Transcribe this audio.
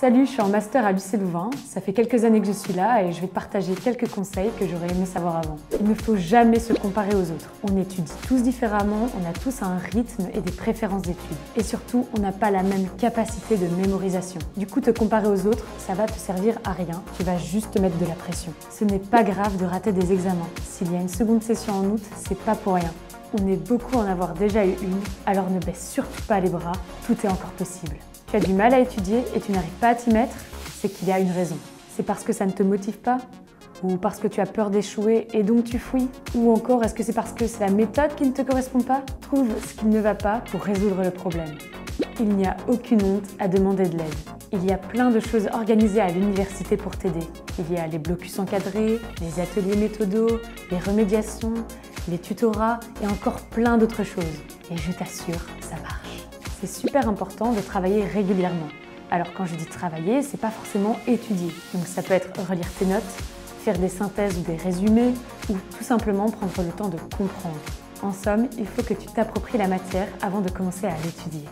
Salut, je suis en master à l'UC Louvain. Ça fait quelques années que je suis là et je vais te partager quelques conseils que j'aurais aimé savoir avant. Il ne faut jamais se comparer aux autres. On étudie tous différemment, on a tous un rythme et des préférences d'études. Et surtout, on n'a pas la même capacité de mémorisation. Du coup, te comparer aux autres, ça va te servir à rien. Tu vas juste te mettre de la pression. Ce n'est pas grave de rater des examens. S'il y a une seconde session en août, c'est pas pour rien. On est beaucoup à en avoir déjà eu une, alors ne baisse surtout pas les bras, tout est encore possible. Tu as du mal à étudier et tu n'arrives pas à t'y mettre, c'est qu'il y a une raison. C'est parce que ça ne te motive pas? Ou parce que tu as peur d'échouer et donc tu fouilles? Ou encore, est-ce que c'est parce que c'est la méthode qui ne te correspond pas? Trouve ce qui ne va pas pour résoudre le problème. Il n'y a aucune honte à demander de l'aide. Il y a plein de choses organisées à l'université pour t'aider. Il y a les blocus encadrés, les ateliers méthodos, les remédiations, les tutorats et encore plein d'autres choses. Et je t'assure, ça marche. C'est super important de travailler régulièrement. Alors quand je dis travailler, c'est pas forcément étudier. Donc ça peut être relire tes notes, faire des synthèses ou des résumés, ou tout simplement prendre le temps de comprendre. En somme, il faut que tu t'appropries la matière avant de commencer à l'étudier.